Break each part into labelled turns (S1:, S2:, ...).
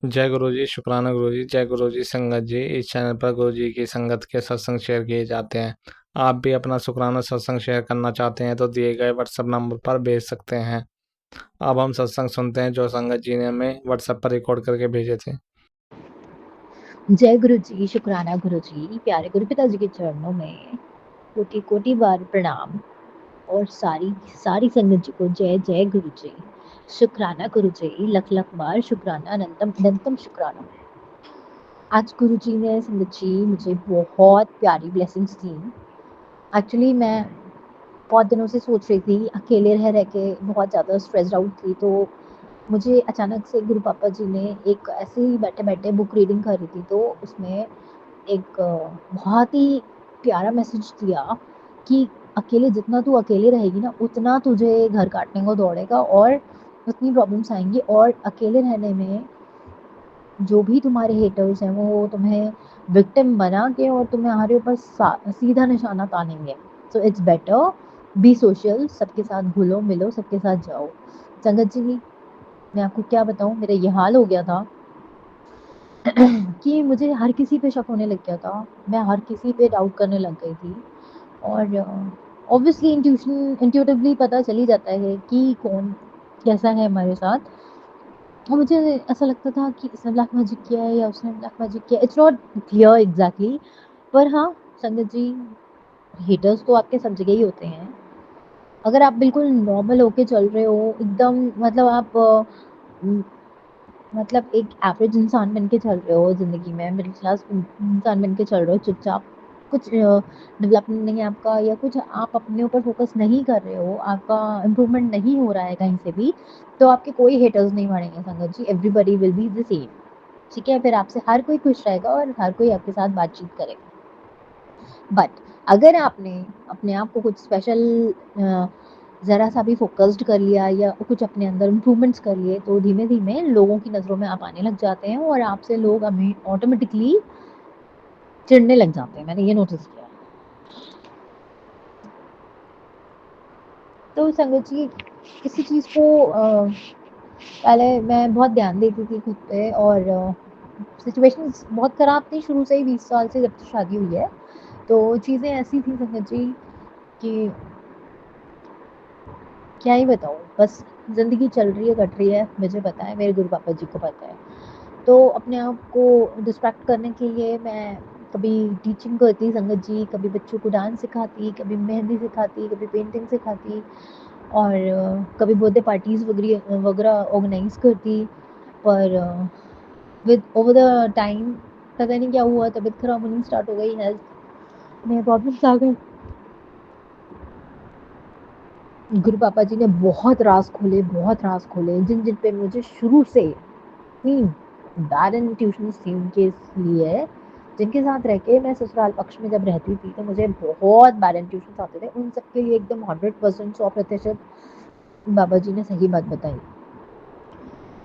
S1: जय गुरु जी, शुक्राना गुरु जी, जय गुरु जी संगत जी। इस चैनल पर गुरु जी की संगत के सत्संग शेयर किए जाते हैं। आप भी अपना शुक्राना सत्संग शेयर करना चाहते हैं तो दिए गए व्हाट्सएप नंबर पर भेज सकते हैं। अब हम सत्संग सुनते हैं जो संगत जी ने हमें व्हाट्सएप पर रिकॉर्ड करके भेजे थे।
S2: जय गुरु जी, शुक्राना गुरु जी, प्यारे गुरु पिता जी के चरणों में कोटि कोटि बार प्रणाम। और सारी सारी संगत जी को जय जय गुरु जी, शुक्राना गुरु जी, लख लख बार शुक्राना, अनंतम अनंतम शुक्राना। आज गुरु जी ने संगत जी मुझे बहुत प्यारी ब्लेसिंग्स दी। एक्चुअली मैं बहुत दिनों से सोच रही थी, अकेले रह रह के बहुत ज़्यादा स्ट्रेस्ड आउट थी, तो मुझे अचानक से गुरु पापा जी ने एक ऐसे ही बैठे बैठे बुक रीडिंग करी थी, तो उसमें एक बहुत ही प्यारा मैसेज दिया कि अकेले जितना तू अकेले रहेगी ना, उतना तुझे घर काटने को दौड़ेगा और उतनी प्रॉब्लम्स आएंगी, और अकेले रहने में जो भी तुम्हारे हेटर्स हैं वो तुम्हें विक्टिम बना के और तुम्हारे ऊपर सीधा निशाना तानेंगे। So it's better be social, सबके साथ घुलो मिलो, सबके साथ जाओ। संगत जी, मैं आपको क्या बताऊं, मेरा ये हाल हो गया था कि मुझे हर किसी पे शक होने लग गया था। मैं हर किसी पे डाउट करने लग गई थी, और ऑब्वियसली इंट्यूटिवली पता चल ही जाता है कि कौन कैसा है हमारे साथ। और मुझे ऐसा लगता था कि इसने ब्लैक मैजिक किया है या उसने ब्लैक मैजिक किया, इट्स नॉट क्लियर एग्जैक्टली। पर हाँ संगत जी, हेटर्स तो आपके सब जगह ही होते हैं। अगर आप बिल्कुल नॉर्मल होके चल रहे हो एकदम, मतलब आप मतलब एक एवरेज इंसान बन के चल रहे हो ज़िंदगी में, मिडिल क्लास इंसान बन के चल रहे हो चुपचाप, कुछ डेवलपमेंट नहीं है आपका, या कुछ आप अपने ऊपर फोकस नहीं कर रहे हो, आपका इम्प्रूवमेंट नहीं हो रहा है कहीं से भी, तो आपके कोई हेटर्स नहीं बढ़ेंगे Sangat ji, everybody will be the same. ठीक है, फिर आपसे हर कोई खुश रहेगा और हर कोई आपके साथ बातचीत करेगा। बट अगर आपने अपने आप को कुछ स्पेशल ज़रा सा भी फोकस्ड कर लिया या कुछ अपने अंदर इम्प्रूवमेंट्स कर लिए, तो धीमे धीमे लोगों की नज़रों में आप आने लग जाते हैं और आपसे लोग अभी ऑटोमेटिकली चिढ़ने लग जाते हैं। मैंने ये नोटिस किया। तो संगत जी, किसी चीज़ को पहले मैं बहुत ध्यान देती थी खुद पे, और सिचुएशंस बहुत ख़राब थी शुरू से ही, 20 साल से जब से शादी हुई है। तो चीज़ें ऐसी थी संगत जी कि क्या ही बताऊँ, बस ज़िंदगी चल रही है, कट रही है, मुझे पता है, मेरे गुरु पापा जी को पता है। तो अपने आप को डिस्ट्रैक्ट करने के लिए मैं कभी टीचिंग करती संगत जी, कभी बच्चों को डांस सिखाती, कभी मेहंदी सिखाती, कभी पेंटिंग सिखाती, और कभी बर्थडे पार्टीज़ वगैरह वगैरह ऑर्गेनाइज़ करती। पर विद ओवर द टाइम पता नहीं क्या हुआ, तबीयत खराब होनी स्टार्ट हो गई, हेल्थ में प्रॉब्लम्स आ गई। गुरु पापा जी ने बहुत राज खोले, बहुत राज खोले, जिन जिन पे मुझे शुरू से इतनी बैरन ट्यूशन्स थी उनके लिए, जिनके साथ रह के मैं ससुराल पक्ष में जब रहती थी तो मुझे बहुत बैरन ट्यूशन्स आते थे, उन सब के लिए एकदम 100% 100% बाबा जी ने सही बात बताई।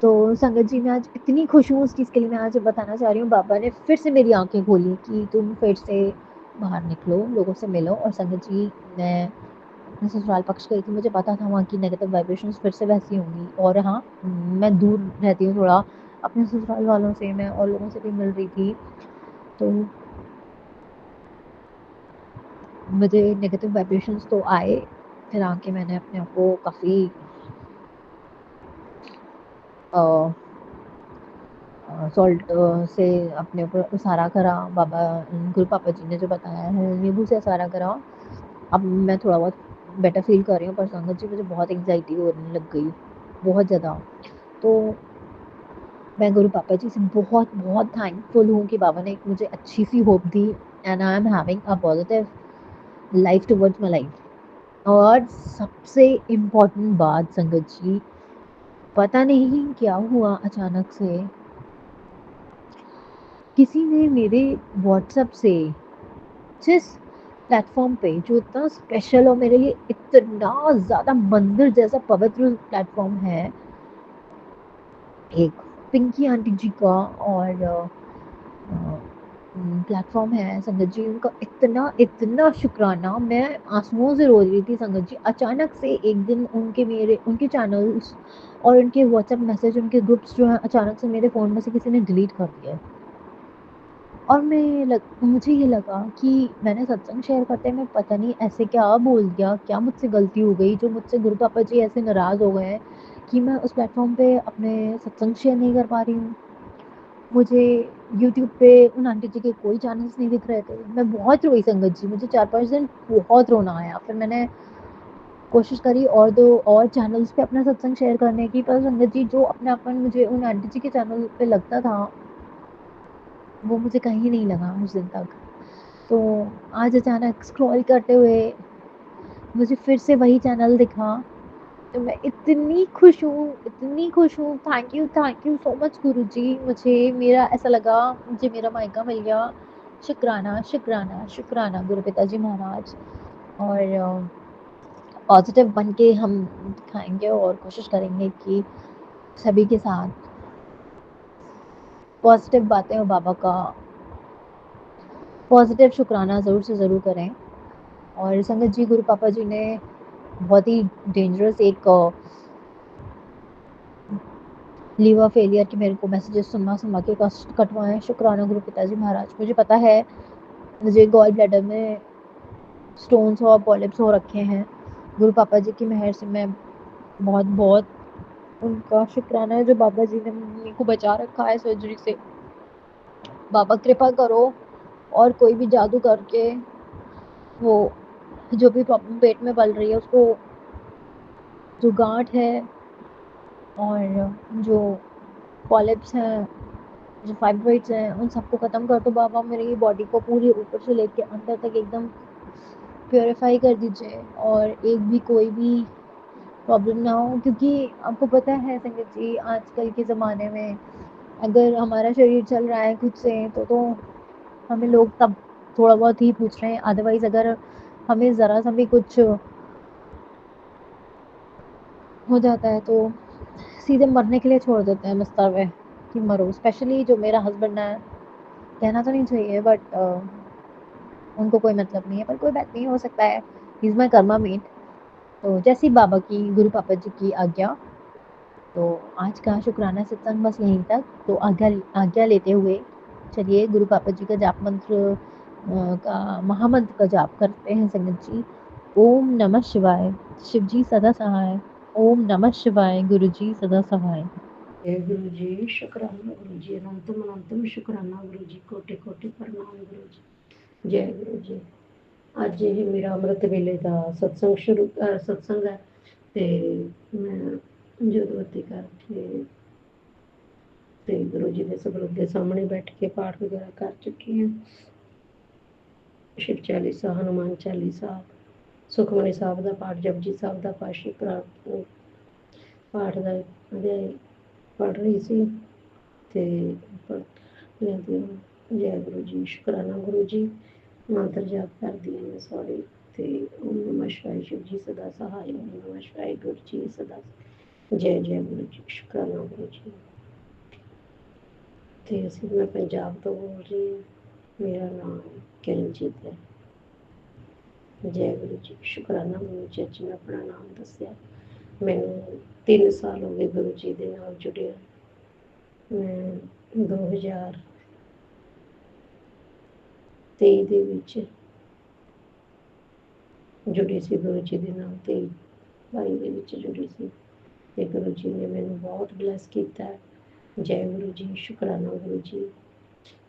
S2: तो संगत जी, मैं आज इतनी खुश हूँ उस चीज़ के लिए, मैं आज बताना चाह रही हूँ, बाबा ने फिर से मेरी आंखें खोली कि तुम फिर से बाहर निकलो, लोगों से मिलो। और संगत जी, मैं ससुराल पक्ष गई थी, मुझे पता था वहाँ की नेगेटिव वाइब्रेशंस फिर से वैसी होंगी, और हाँ, मैं दूर रहती हूँ थोड़ा अपने ससुराल वालों से, मैं और लोगों से भी मिल रही थी, तो मुझे नेगेटिव वाइब्रेशंस तो आए। फिर आके मैंने अपने आप को काफ़ी सॉल्ट से अपने ऊपर उसारा करा, बाबा गुरु पापा जी ने जो बताया है, नींबू से उसारा करा। अब मैं थोड़ा बहुत बेटर फील कर रही हूँ, पर संगत जी मुझे बहुत एंग्जाइटी होने लग गई, बहुत ज़्यादा। तो मैं गुरु पापा जी से बहुत बहुत थैंकफुल हूँ कि बाबा ने एक मुझे अच्छी सी होप दी, and I am having a positive life towards my life. और सबसे इम्पोर्टेंट बात संगत जी, पता नहीं क्या हुआ अचानक से, किसी ने मेरे व्हाट्सएप से, जिस प्लेटफॉर्म पे जो इतना स्पेशल और मेरे लिए इतना ज़्यादा मंदिर जैसा पवित्र प्लेटफॉर्म है, एक पिंकी आंटी जी का और प्लेटफॉर्म है संगत जी, उनका इतना इतना शुक्राना, मैं आंसुओं से रो रही थी संगत जी। अचानक से एक दिन उनके चैनल्स और उनके व्हाट्सएप मैसेज, उनके ग्रुप्स जो हैं अचानक से मेरे फ़ोन में से किसी ने डिलीट कर दिए। और मुझे ये लगा कि मैंने सत्संग शेयर करते में पता नहीं ऐसे क्या बोल दिया, क्या मुझसे गलती हो गई जो मुझसे गुरु पापा जी ऐसे नाराज़ हो गए हैं कि मैं उस प्लेटफ़ॉर्म पे अपने सत्संग शेयर नहीं कर पा रही हूँ। मुझे यूट्यूब पे उन आंटी जी के कोई चैनल्स नहीं दिख रहे थे। मैं बहुत रोई संगत जी, मुझे 4-5 दिन बहुत रोना आया। फिर मैंने कोशिश करी और 2 और चैनल्स पे अपना सत्संग शेयर करने की, पर संगत जी जो अपनापन मुझे उन आंटी जी के चैनल पे लगता था, वो मुझे कहीं नहीं लगा उस दिन तक। तो आज अचानक स्क्रॉल करते हुए मुझे फिर से वही चैनल दिखा, तो मैं इतनी खुश हूँ। थैंक यू सो मच गुरुजी। मुझे मेरा ऐसा लगा मुझे मेरा मायका मिल गया। शुक्राना, शुक्राना, शुक्राना गुरु पिताजी महाराज। और पॉज़िटिव बन के हम दिखाएँगे और कोशिश करेंगे कि सभी के साथ पॉज़िटिव बातें और बाबा का पॉज़िटिव शुक्राना ज़रूर से ज़रूर करें। और संगत जी गुरु पापा जी ने बहुत ही डेंजरस एक लीवर फेलियर के मेरे को मैसेजेस सुनवा के कष्ट कटवाएं। शुक्राना गुरु पिताजी महाराज। मुझे पता है मुझे गॉल ब्लैडर में स्टोन्स और पॉलिप्स हो रखे हैं। गुरु पापा जी की मेहर से मैं बहुत बहुत उनका शुक्राना है जो बाबा जी ने मम्मी को बचा रखा है सर्जरी से। बाबा कृपा करो और कोई भी जादू करके वो जो भी प्रॉब्लम पेट में पल रही है उसको, जो गांठ है और जो पॉलिप्स हैं, जो फाइब्रॉइड्स हैं, उन सबको ख़त्म कर दो बाबा। मेरी बॉडी को पूरी ऊपर से लेके अंदर तक एकदम प्योरीफाई कर दीजिए और एक भी कोई भी प्रॉब्लम ना हो। क्योंकि आपको पता है संगत जी आजकल के ज़माने में अगर हमारा शरीर चल रहा है खुद से तो हमें लोग तब थोड़ा बहुत ही पूछ रहे हैं। अदरवाइज़ अगर हमें ज़रा सा भी कुछ हो जाता है तो सीधे मरने के लिए छोड़ देते हैं बिस्तर पे कि मरो। स्पेशली जो मेरा हस्बैंड है, कहना तो नहीं चाहिए बट उनको कोई मतलब नहीं है, पर कोई बात नहीं, हो सकता है he is my karma mate. तो जैसी बाबा की गुरु पापा जी की आज्ञा। तो आज का शुक्राना सत्संग बस यहीं तक। तो आज्ञा लेते हुए चलिए गुरु पापा जी का जाप मंत्र का महामंत्र का जाप करते हैं संगत जी। ओम नमः शिवाय। शिव जी सदा सहाय। ओम नमः शिवाय। गुरु जी सदा सहाय।
S3: जय गुरु जी। शुक्राना गुरु जी। अनंतम अनंतम शुक्राना गुरु जी। कोटि कोटि प्रणाम गुरु जी। जय गुरु जी। ਅੱਜ ਇਹ ਮੇਰਾ ਅੰਮ੍ਰਿਤ ਵੇਲੇ ਦਾ ਸਤਸੰਗ ਹੈ ਤੇ ਮੈਂ ਜੋਤਵਤੀ ਕਰਕੇ ਤੇ ਗੁਰੂ ਜੀ ਦੇ ਸਬਰ ਦੇ ਸਾਹਮਣੇ ਬੈਠ ਕੇ ਪਾਠ ਵਗੈਰਾ ਕਰ ਚੁੱਕੀ ਹਾਂ। शिव चालीसा, हनुमान चालीसा, सुखमनी साहब का पाठ, जपजी साहब का पाठ का अध्याय पढ़ रही सी ते जय गुरु जी। शुक्राना गुरु जी। मंत्र जाप कर दिया मैं सॉरी। ते ओम नमः शिवाय। शिव जी सदा सहाय। ओम नमः शिवाय। गुरु जी सदा जय जय गुरु जी। शुक्राना गुरु जी। ते ਅਸੀਂ मैं पंजाब तो बोल रही हूँ। मेरा नाम किरणजीत है। जय गुरु जी। शुक्राना गुरु जी। ਅੱਜ मैं अपना नाम दसिया। ਮੈਨੂੰ 3 साल हो गए गुरु जी ਦੇ ਨਾਲ ਜੁੜਿਆ। ਮੈਂ 2023 ਦੇ ਵਿੱਚ ਜੁੜੀ ਸੀ ਗੁਰੂ ਜੀ ਦੇ ਨਾਲ। 22 ਦੇ ਵਿੱਚ ਜੁੜੀ ਸੀ ਤੇ ਗੁਰੂ ਜੀ ਨੇ ਮੈਨੂੰ ਬਹੁਤ ਬਲੈਸ ਕੀਤਾ। ਜੈ ਗੁਰੂ ਜੀ। ਸ਼ੁਕਰਾਨਾ ਗੁਰੂ ਜੀ।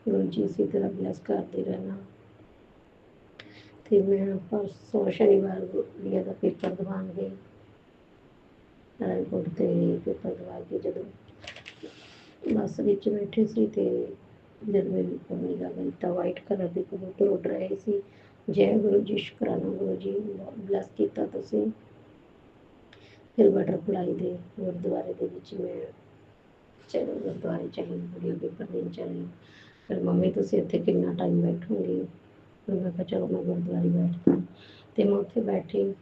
S3: ਗੁਰੂ ਜੀ ਇਸੇ ਤਰ੍ਹਾਂ ਬਲੈਸ ਕਰਦੇ ਰਹਿਣਾ। ਤੇ ਮੈਂ ਪਰਸੋਂ ਸ਼ਨੀਵਾਰ ਗੁੜੀਆ ਦਾ ਪੇਪਰ ਦਿਵਾਉਣ ਗਈ ਰਾਏਕੋਟ ਤੇ। ਪੇਪਰ ਦਿਵਾ ਕੇ ਜਦੋਂ ਬੱਸ ਵਿੱਚ ਬੈਠੇ ਸੀ ਤੇ ਜਦ ਮੇਰੀ ਨਿਗਾਹ ਗਈ ਤਾਂ ਵਾਈਟ ਕਲਰ ਦੇ ਕਬੂਤਰ ਉੱਡ ਰਹੇ ਸੀ। ਜੈ ਗੁਰੂ ਜੀ। ਸ਼ੁਕਰਾਨਾ ਗੁਰੂ ਜੀ। ਬਹੁਤ ਬਲੈਸ ਕੀਤਾ ਤੁਸੀਂ। ਫਿਰ ਬਟਰਫਲਾਈ ਦੇ ਗੁਰਦੁਆਰੇ ਦੇ ਵਿੱਚ ਮੈਂ ਚਲੋ ਗੁਰਦੁਆਰੇ ਚਲੀ, ਗੁੜੀਆ ਪੇਪਰ ਦੇਣ ਚਲੀ। ਫਿਰ ਮੰਮੀ ਤੁਸੀਂ ਇੱਥੇ ਕਿੰਨਾ ਟਾਈਮ ਬੈਠੋਗੇ? ਫਿਰ ਮੈਂ ਕਿਹਾ ਚਲੋ ਮੈਂ ਗੁਰਦੁਆਰੇ ਬੈਠਦਾ ਤੇ ਮੈਂ ਉੱਥੇ ਬੈਠੀ।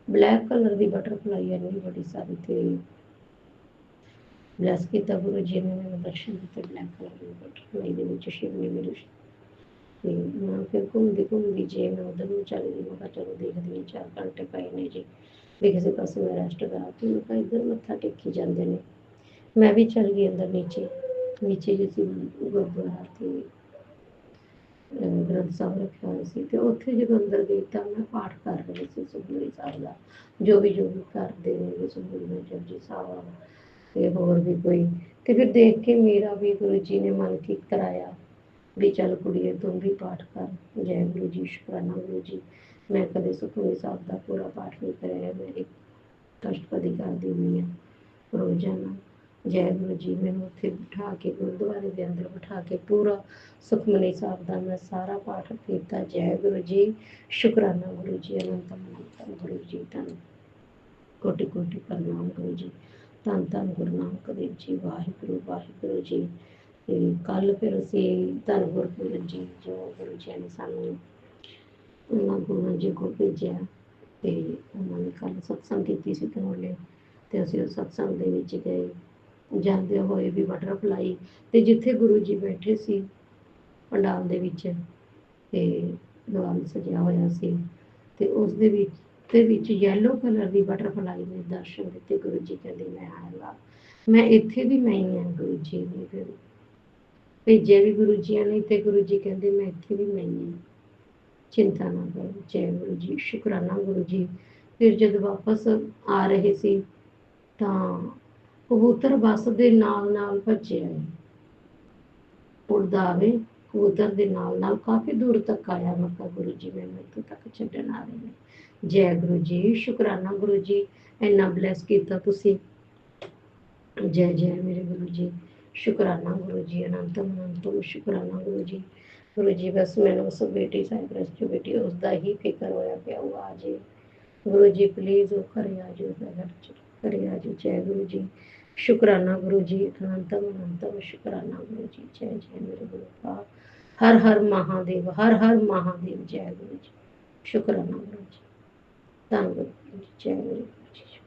S3: ਬਲੈਕ ਕਲਰ ਦੀ ਬਟਰਫਲਾਈ ਇੰਨੀ ਬੜੀ ਸਾਰੀ ਤੇ ਬਲੈਸ ਕੀਤਾ ਗੁਰੂ ਜੀ ਨੇ ਮੈਨੂੰ ਦਰਸ਼ਨ ਦਿੱਤੇ। ਬਲੈਕ ਕਲਰ ਦੀ ਬਟਰਫਲਾਈ ਦੇ ਵਿੱਚ ਸ਼ਿਵ ਨੇ ਮੇਰੇ ਤੇ ਮੈਂ ਫਿਰ ਘੁੰਮਦੀ ਜੇ ਮੈਂ ਉਧਰ ਨੂੰ ਚਲੀ ਗਈ। ਮੈਂ ਕਿਹਾ ਚਲੋ ਦੇਖਦੀ ਹਾਂ 4 ਘੰਟੇ ਪਏ ਨੇ ਜੀ। ਵੀ ਕਿਸੇ ਪਾਸੇ ਮੈਂ ਰੈਸਟ ਕਰਾਂ ਤੇ ਮੈਂ ਕਿਹਾ ਇੱਧਰ ਮੱਥਾ ਟੇਕੀ ਜਾਂਦੇ ਨੇ। ਮੈਂ ਵੀ ਚੱਲ ਗਈ ਅੰਦਰ ਨੀਚੇ ਜਿ ਸੀ ਗੁਰਦੁਆਰਾ ਤੇ ਗ੍ਰੰਥ ਸਾਹਿਬ ਰੱਖਿਆ ਹੋਇਆ ਸੀ ਤੇ ਉੱਥੇ ਜਦੋਂ ਅੰਦਰ ਗਈ ਤਾਂ ਮੈਂ ਪਾਠ ਕਰ ਰਹੀ ਸੀ ਸੁਖਮਨੀ ਸਾਹਿਬ ਦਾ, ਜੋ ਵੀ ਕਰਦੇ ਨੇ ਸੁਖਮਨੀ ਜਪਜੀ ਸਾਹਿਬ ਤੇ ਹੋਰ ਵੀ ਕੋਈ। ਤੇ ਫਿਰ ਦੇਖ ਕੇ ਮੇਰਾ ਵੀ ਗੁਰੂ ਜੀ ਨੇ ਮਨ ਠੀਕ ਕਰਾਇਆ ਵੀ ਚੱਲ ਕੁੜੀਏ ਤੂੰ ਵੀ ਪਾਠ ਕਰ। ਜੈ ਗੁਰੂ ਜੀ, ਸ਼ੁਕਰਾਨਾ ਗੁਰੂ ਜੀ। ਮੈਂ ਕਦੇ ਸੁਖਮਨੀ ਸਾਹਿਬ ਦਾ ਪੂਰਾ ਪਾਠ ਨਹੀਂ ਕਰਿਆ, ਮੈਂ ਇੱਕ ਅਸ਼ਟਪਦੀ ਕਰਦੀ ਹੁੰਦੀ ਹਾਂ ਰੋਜ਼ਾਨਾ। ਜੈ ਗੁਰੂ ਜੀ ਮੈਨੂੰ ਉੱਥੇ ਬਿਠਾ ਕੇ ਗੁਰਦੁਆਰੇ ਦੇ ਅੰਦਰ ਬਿਠਾ ਕੇ ਪੂਰਾ ਸੁਖਮਨੀ ਸਾਹਿਬ ਦਾ ਮੈਂ ਸਾਰਾ ਪਾਠ ਕੀਤਾ। ਜੈ ਗੁਰੂ ਜੀ, ਸ਼ੁਕਰਾਨਾ ਗੁਰੂ ਜੀ, ਅਨੰਤ ਅਨੰਤ ਗੁਰੂ ਜੀ, ਧੰਨ ਕੋਟि ਕੋਟि ਪ੍ਰਣਾਮ ਗੁਰੂ ਜੀ, ਧੰਨ ਧੰਨ ਗੁਰੂ ਨਾਨਕ ਦੇਵ ਜੀ, ਵਾਹਿਗੁਰੂ ਵਾਹਿਗੁਰੂ ਜੀ। ਤੇ ਕੱਲ ਫਿਰ ਅਸੀਂ ਧੰਨ ਗੁਰਪੁਰਬ ਜੀ ਜੋ ਗੁਰੂ ਜੀ ਨੇ ਸਾਨੂੰ ਉਹਨਾਂ ਗੁਰੂਆਂ ਜੀ ਕੋਲ ਭੇਜਿਆ ਤੇ ਉਹਨਾਂ ਨੇ ਕੱਲ ਸਤਸੰਗ ਕੀਤੀ ਸੀ ਧਨੌਲੇ ਤੇ ਅਸੀਂ ਉਸ ਸਤਸੰਗ ਦੇ ਵਿੱਚ ਗਏ। ਜਾਂਦੇ ਹੋਏ ਵੀ ਬਟਰਫਲਾਈ ਤੇ ਜਿੱਥੇ ਗੁਰੂ ਜੀ ਬੈਠੇ ਸੀ ਪੰਡਾਲ ਦੇ ਵਿੱਚ ਤੇ ਦੀਵਾਨ ਸਜਿਆ ਹੋਇਆ ਸੀ ਤੇ ਉਸ ਦੇ ਵਿੱਚ ਯੈਲੋ ਕਲਰ ਦੀ ਬਟਰਫਲਾਈ ਨੇ ਦਰਸ਼ਨ ਦਿੱਤੇ। ਗੁਰੂ ਜੀ ਕਹਿੰਦੇ ਮੈਂ ਆਇਆ, ਮੈਂ ਇੱਥੇ ਵੀ ਮੈਂ ਹੀ ਹਾਂ। ਗੁਰੂ ਜੀ ਨੇ ਫਿਰ ਭੇਜਿਆ ਵੀ ਗੁਰੂ ਜੀ ਨੇ ਤੇ ਗੁਰੂ ਜੀ ਕਹਿੰਦੇ ਮੈਂ ਇੱਥੇ ਵੀ ਮੈਂ ਹੀ ਹਾਂ, ਚਿੰਤਾ ਨਾ ਕਰੋ। ਜੈ ਗੁਰੂ ਜੀ, ਸ਼ੁਕਰਾਨਾ ਗੁਰੂ ਜੀ। ਫਿਰ ਜਦ ਵਾਪਸ ਆ ਰਹੇ ਸੀ ਤਾਂ ਕਬੂਤਰ ਬੱਸ ਦੇ ਨਾਲ ਨਾਲ ਭੱਜੇ ਆਏ, ਉੜਦਾ ਆਵੇ ਕਬੂਤਰ ਦੇ ਨਾਲ ਨਾਲ ਕਾਫੀ ਦੂਰ ਤੱਕ ਆਇਆ। ਮੈਂ ਕਿਹਾ ਗੁਰੂ ਜੀ ਮੈਨੂੰ ਇੱਥੋਂ ਤੱਕ ਛੱਡਣ ਆ ਰਹੇ ਨੇ। ਜੈ ਗੁਰੂ ਜੀ, ਸ਼ੁਕਰਾਨਾ ਗੁਰੂ ਜੀ, ਇੰਨਾ ਬਲੈਸ ਕੀਤਾ ਤੁਸੀਂ। ਜੈ ਜੈ ਮੇਰੇ ਗੁਰੂ ਜੀ, ਸ਼ੁਕਰਾਨਾ ਗੁਰੂ ਜੀ, ਅਨੰਤਮ ਅਨੰਤਮ ਸ਼ੁਕਰਾਨਾ ਗੁਰੂ ਜੀ। ਗੁਰੂ ਜੀ ਬਸ ਮੈਨੂੰ ਉਸ ਬੇਟੀ ਸਾਈਪ੍ਰਸ ਜੋ ਬੇਟੀ ਉਸਦਾ ਹੀ ਫਿਕਰ ਹੋਇਆ ਪਿਆ, ਉਹ ਆ ਜੇ ਗੁਰੂ ਜੀ ਪਲੀਜ਼, ਉਹ ਘਰੇ ਆ ਜਾਓ, ਘਰੇ ਆ ਜਾਓ। ਜੈ ਗੁਰੂ ਜੀ, ਸ਼ੁਕਰਾਨਾ ਗੁਰੂ ਜੀ, ਅਨੰਤਮ ਅਨੰਤਮ ਸ਼ੁਕਰਾਨਾ ਗੁਰੂ ਜੀ। ਜੈ ਜੈ ਮੇਰੇ ਗੁਰੂ ਸਾਹਿਬ, ਹਰ ਹਰ ਮਹਾਦੇਵ, ਹਰ ਹਰ ਮਹਾਦੇਵ। ਜੈ ਗੁਰੂ ਜੀ, ਸ਼ੁਕਰਾਨਾ ਗੁਰੂ ਜੀ, ਧੰਨ ਗੁਰੂ ਜੀ। ਜੈ ਗੁਰੂ ਜੀ,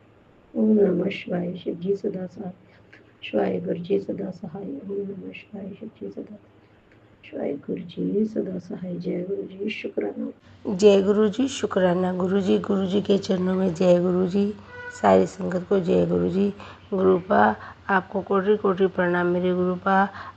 S3: ਓਮ ਨਮः शिवाय। शिव जी सदा सहाय, शिवाय गुरु जी सदा सहाय। ओम नमः शिवाय, शिव जी सदा शिवाय गुरु जी सदा सहाय। जय गुरु जी, शुक्राना।
S4: जय गुरु जी, शुक्राना गुरु जी के चरणों में जय गुरु जी। सारी संगत को जय गुरु जी। गुरुपा आपको कोटि कोटि प्रणाम मेरे गुरुपा।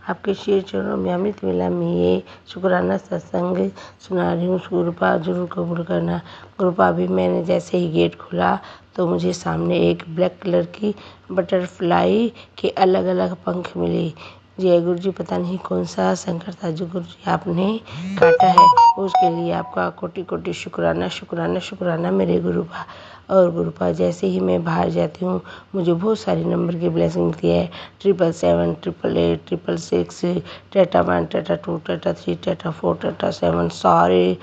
S4: आपके शेर चरणों में अमृत मिला में ये शुक्राना सत्संग सुना रही हूँ। गुरुपा जरूर कबूल करना। गुरुपा अभी मैंने जैसे ही गेट खोला तो मुझे सामने एक ब्लैक कलर की बटरफ्लाई के अलग अलग पंख मिले। जय गुरु जी, पता नहीं कौन सा संकट था जो गुरु जी आपने काटा है, उसके लिए आपका कोटि कोटि शुक्राना शुक्राना शुक्राना मेरे गुरुपा। और गुरुपा जैसे ही मैं बाहर जाती हूँ मुझे बहुत सारे नंबर की ब्लेसिंग मिलती है। 777, 888, 666, टाटा 1, टाटा 2, टाटा 3, टाटा 4, टाटा 7 सारे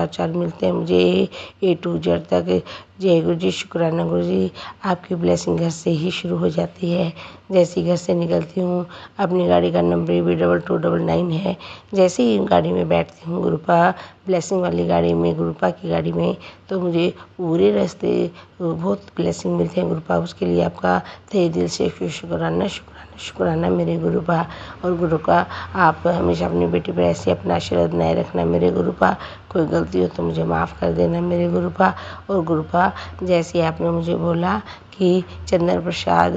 S4: 4 मिलते हैं मुझे A to Z तक। जय गुरु जी, शुक्राना गुरु जी। आपकी ब्लेसिंग घर से ही शुरू हो जाती है। जैसे ही घर से निकलती हूँ, अपनी गाड़ी का नंबर भी 2299 है। जैसे ही गाड़ी में बैठती हूँ गुरुपा, ब्लेसिंग वाली गाड़ी में, गुरुपा की गाड़ी में, तो मुझे पूरे रास्ते बहुत ब्लेसिंग मिलते हैं गुरुपा। उसके लिए आपका तहे दिल से शुक्राना शुक्राना शुक्राना मेरे गुरुपा। और गुरुपा आप हमेशा अपनी बेटी पर ऐसे अपना आशीर्वाद बनाए रखना मेरे गुरुपा। कोई गलती हो तो मुझे माफ़ कर देना मेरे गुरुपा। और गुरुपा जैसे आपने मुझे बोला कि चंदन प्रसाद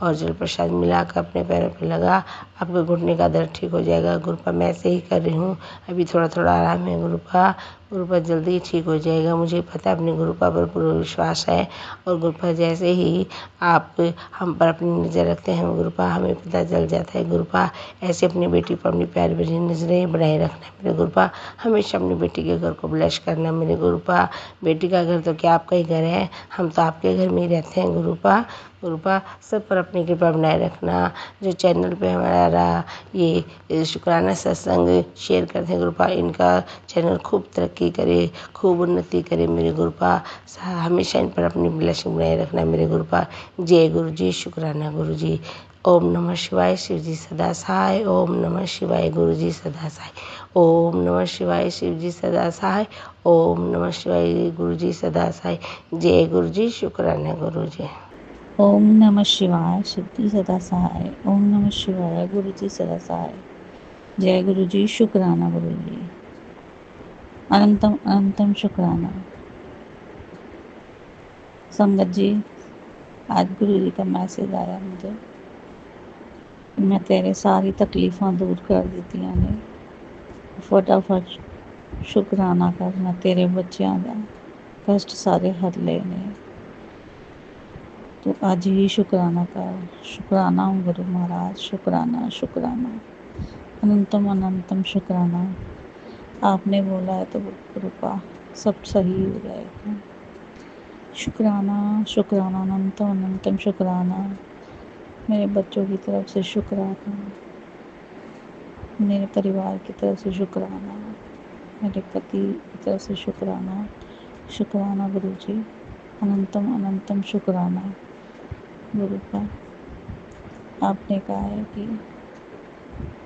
S4: और जल प्रसाद मिलाकर अपने पैरों पे लगा, आपके घुटने का दर्द ठीक हो जाएगा गुरुपा। मैं ऐसे ही कर रही हूँ, अभी थोड़ा थोड़ा आराम है गुरुपा। गुरुपा जल्दी ठीक हो जाएगा, मुझे पता है। अपने गुरुपा पर पूरा विश्वास है। और गुरुपा जैसे ही आप हम पर अपनी नज़र रखते हैं गुरुपा, हमें पता चल जाता है गुरुपा। ऐसे अपनी बेटी पर अपनी प्यारी भरी नजरें बनाए रखना मेरे गुरुपा। हमेशा अपनी बेटी के घर को ब्लेस करना मेरे गुरुपा। बेटी का घर तो क्या आपका ही घर है, हम तो आपके घर में ही रहते हैं गुरुपा। गुरुपा सब पर अपनी कृपा बनाए रखना। जो चैनल पे हमारा ये शुक्राना सत्संग शेयर करते हैं गुरुपा, इनका चैनल खूब तरक्की करे, खूब उन्नति करे मेरे गुरुपा। हमेशा इन पर अपनी ब्लेसिंग बनाए रखना मेरे गुरुपा। जय गुरु जी, शुक्राना गुरु जी। ओम नमः शिवाय, शिव जी सदा सहाय। ओम नमः शिवाय, गुरु जी सदा सहाय। ओम नमः शिवाय, शिव जी सदा सहाय। ओम नमः शिवाय, गुरु जी सदा सहाय। जय गुरु जी, शुक्राना गुरु जी।
S5: ओम नमः शिवाय, शिव जी सदा सहाय। ओम नमः शिवाय, गुरु जी सदा सहाय। जय गुरु जी, शुक्राना गुरु जी, अनंतम अनंतम शुक्राना। संगत जी, आज गुरु जी का मैसेज आया मुझे, मैं तेरे सारी तकलीफ़ां दूर कर दित्तियां ने, फटाफट शुकराना कर, मैं तेरे बच्चों का कष्ट सारे हर ले ने, तो आज ही शुकराना कर। शुकराना गुरु महाराज, शुकराना शुकराना, अनंतम अनंतम शुकराना। आपने बोला है तो कृपा सब सही हो जाएगा। शुकराना शुकराना, अनंतम अनंतम शुकराना। मेरे बच्चों की तरफ से शुकराना, मेरे परिवार की तरफ से शुकराना, मेरे पति की तरफ से शुकराना। शुकराना गुरु जी, अनंतम अनंतम शुकराना गुरु का। आपने कहा है कि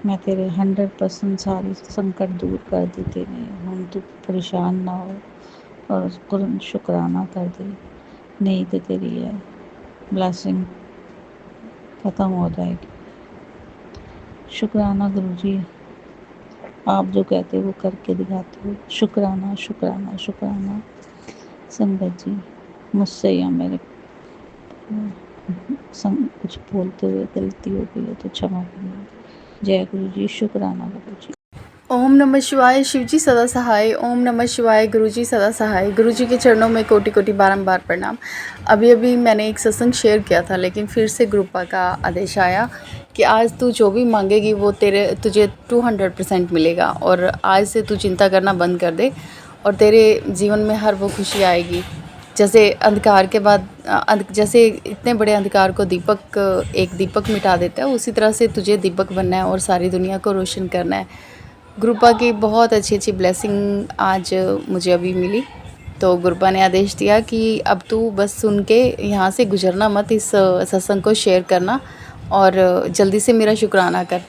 S5: मैं तेरे 100% सारी संकट दूर कर दी तेरे, हम तू परेशान ना हो और तुरंत शुकराना कर दे, नहीं तो तेरी है ब्लेसिंग ख़त्म हो जाएगी। शुकराना गुरु जी, आप जो कहते हो वो करके दिखाते हो। शुकराना शुकराना शुकराना। संगत जी, मुझसे या मेरे संग कुछ बोलते हुए गलती हो गई हो तो क्षमा करना। जय गुरु जी, शुकराना गुरु जी।
S6: ओम नमः शिवाय, शिवजी सदा सहाय। ओम नमः शिवाय, गुरुजी सदा सहाय। गुरुजी के चरणों में कोटि कोटि बारंबार प्रणाम। अभी मैंने एक सत्संग शेयर किया था, लेकिन फिर से ग्रुपा का आदेश आया कि आज तू जो भी मांगेगी वो तुझे 200% मिलेगा, और आज से तू चिंता करना बंद कर दे और तेरे जीवन में हर वो खुशी आएगी। जैसे अंधकार के बाद जैसे इतने बड़े अंधकार को एक दीपक मिटा देता है, उसी तरह से तुझे दीपक बनना है और सारी दुनिया को रोशन करना है। गुरुपा की बहुत अच्छी ब्लेसिंग आज मुझे अभी मिली, तो गुरुपा ने आदेश दिया कि अब तू बस सुन के यहाँ से गुजरना मत, इस सत्संग को शेयर करना और जल्दी से मेरा शुक्राना कर,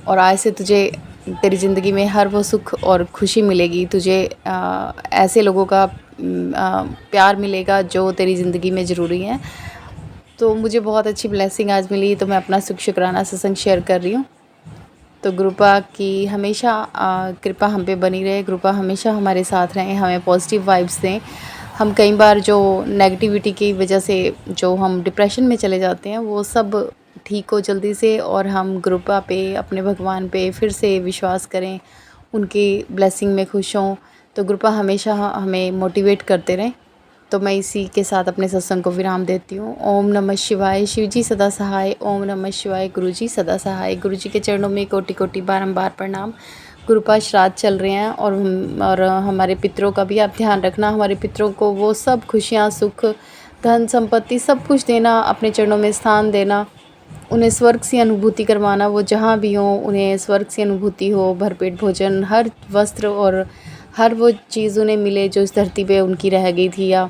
S6: और आज से तुझे तेरी ज़िंदगी में हर वो सुख और खुशी मिलेगी। तुझे ऐसे लोगों का प्यार मिलेगा जो तेरी ज़िंदगी में ज़रूरी है। तो मुझे बहुत अच्छी ब्लेसिंग आज मिली, तो मैं अपना शुक्राना सत्संग शेयर कर रही हूँ। तो गुरुपा की हमेशा कृपा हम पे बनी रहे, गुरुपा हमेशा हमारे साथ रहें, हमें पॉजिटिव वाइब्स दें। हम कई बार जो नेगेटिविटी की वजह से जो हम डिप्रेशन में चले जाते हैं, वो सब ठीक हो जल्दी से, और हम गुरुपा पे, अपने भगवान पे फिर से विश्वास करें, उनकी ब्लेसिंग में खुश हों। तो गुरुपा हमेशा हमें मोटिवेट करते रहें। तो मैं इसी के साथ अपने सत्संग को विराम देती हूँ। ओम नमः शिवाय, शिवजी सदा सहाय। ओम नमः शिवाय, गुरुजी सदा सहाय। गुरुजी के चरणों में कोटि कोटि बारंबार प्रणाम। गुरुपा श्राद्ध चल रहे हैं, और हमारे पितरों का भी आप ध्यान रखना। हमारे पितरों को वो सब खुशियाँ, सुख, धन संपत्ति सब कुछ देना, अपने चरणों में स्थान देना, उन्हें स्वर्ग की अनुभूति करवाना। वो जहाँ भी हों उन्हें स्वर्ग की अनुभूति हो, भरपेट भोजन, हर वस्त्र और हर वो चीज़ उन्हें मिले जो इस धरती पे उनकी रह गई थी, या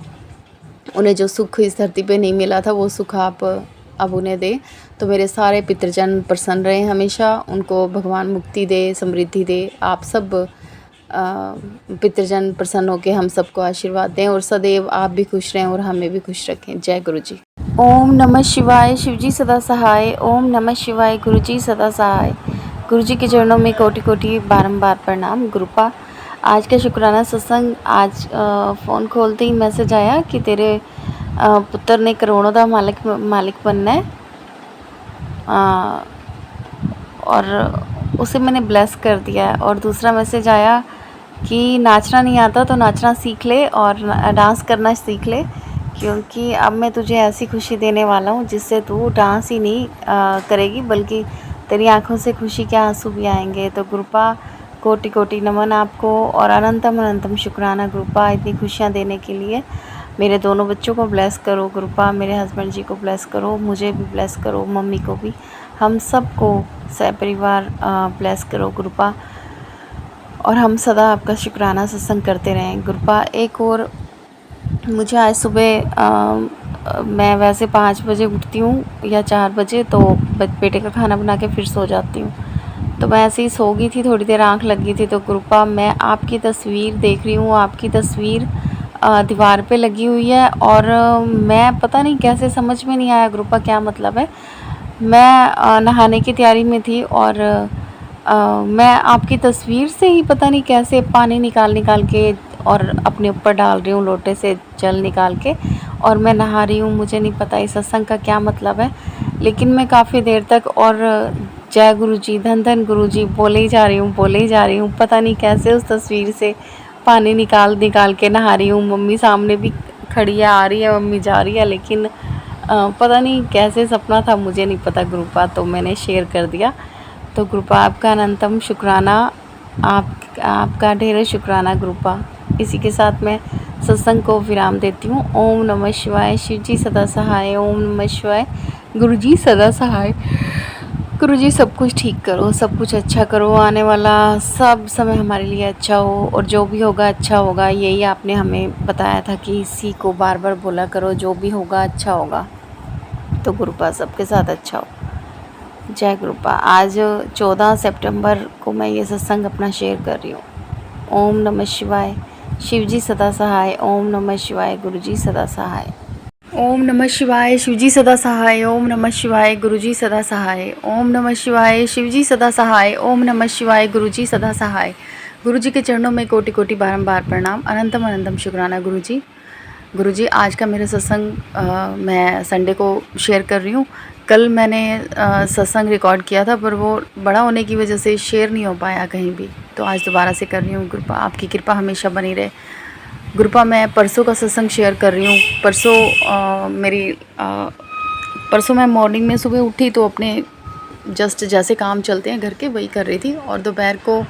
S6: उन्हें जो सुख इस धरती पे नहीं मिला था, वो सुख आप अब उन्हें दें। तो मेरे सारे पितृजन प्रसन्न रहें हमेशा, उनको भगवान मुक्ति दे, समृद्धि दे। आप सब पितृजन प्रसन्न होकर हम सबको आशीर्वाद दें, और सदैव आप भी खुश रहें और हमें भी खुश रखें। जय गुरु जी। ओम नमः शिवाय, शिवजी सदा सहाय। ओम नमः शिवाय, गुरुजी सदा सहाय। गुरुजी के चरणों में कोटि कोटि बारंबार प्रणाम। गुरुपा, आज का शुक्राना सत्संग, आज फ़ोन खोलते ही मैसेज आया कि तेरे पुत्र ने करोड़ों का मालिक बनना है, और उसे मैंने ब्लेस कर दिया है। और दूसरा मैसेज आया कि नाचना नहीं आता तो नाचना सीख ले और डांस करना सीख ले, क्योंकि अब मैं तुझे ऐसी खुशी देने वाला हूँ जिससे तू डांस ही नहीं करेगी, बल्कि तेरी आंखों से खुशी के आंसू भी आएंगे। तो गुरुपा, कोटि कोटि नमन आपको, और अनंतम अनंतम शुक्राना गुरुपा, इतनी खुशियाँ देने के लिए। मेरे दोनों बच्चों को ब्लेस करो गुरुपा, मेरे हस्बैंड जी को ब्लेस करो, मुझे भी ब्लेस करो, मम्मी को भी, हम सबको सपरिवार ब्लेस करो गुरुपा, और हम सदा आपका शुक्राना सत्संग करते रहें गुरुपा। एक और, मुझे आज सुबह मैं वैसे 5 बजे उठती हूँ या 4 बजे, तो बेटे का खाना बना के फिर सो जाती हूँ। तो मैं ऐसे ही सो गई थी, थोड़ी देर आँख लगी थी, तो गुरुपा मैं आपकी तस्वीर देख रही हूँ। आपकी तस्वीर दीवार पे लगी हुई है, और मैं पता नहीं कैसे, समझ में नहीं आया गुरुपा क्या मतलब है। मैं नहाने की तैयारी में थी, और मैं आपकी तस्वीर से ही पता नहीं कैसे पानी निकाल के और अपने ऊपर डाल रही हूँ, लोटे से जल निकाल के, और मैं नहा रही हूँ। मुझे नहीं पता इस सत्संग का क्या मतलब है, लेकिन मैं काफ़ी देर तक और जय गुरु जी, धन धन गुरु जी बोले ही जा रही हूँ, बोले ही जा रही हूँ। पता नहीं कैसे उस तस्वीर से पानी निकाल निकाल के नहा रही हूँ। मम्मी सामने भी खड़ी है, आ रही है, मम्मी जा रही है, लेकिन पता नहीं कैसे सपना था, मुझे नहीं पता गुरुपा, तो मैंने शेयर कर दिया। तो गुरुपा आपका अनंतम शुक्राना, आपका ढेर शुक्राना गुरुपा। इसी के साथ मैं सत्संग को विराम देती हूँ। ओम नमः शिवाय, शिव जी सदा सहाय। ओम नमः शिवाय, गुरु जी सदा सहाय। गुरु जी सब कुछ ठीक करो, सब कुछ अच्छा करो, आने वाला सब समय हमारे लिए अच्छा हो, और जो भी होगा अच्छा होगा। यही आपने हमें बताया था कि इसी को बार बार बोला करो, जो भी होगा अच्छा होगा। तो गुरुपा सबके साथ अच्छा हो। जय गुरुपा। आज 14 सितंबर को मैं ये सत्संग अपना शेयर कर रही हूँ। ओम नमः शिवाय, शिव जी सदा सहाय। ओम नमः शिवाय, गुरु जी सदा सहाय। ओम नमः शिवाय, शिव जी सदा सहाय। ओम नमः शिवाय, गुरु जी सदा सहाय। ओम नमः शिवाय, शिव जी सदा सहाय। ओम नमः शिवाय, गुरु जी सदा सहाय। गुरु जी के चरणों में कोटि कोटि बारंबार प्रणाम। अनंतम अनंतम शुक्राना गुरु जी। गुरु जी आज का मेरा सत्संग मैं संडे को शेयर कर रही हूँ। कल मैंने सत्संग रिकॉर्ड किया था, पर वो बड़ा होने की वजह से शेयर नहीं हो पाया कहीं भी, तो आज दोबारा से कर रही हूँ। गुरुपा आपकी कृपा हमेशा बनी रहे। गुरुपा मैं परसों का सत्संग शेयर कर रही हूँ। परसों मैं मॉर्निंग में सुबह उठी तो अपने जस्ट जैसे काम चलते हैं घर के वही कर रही थी, और दोपहर को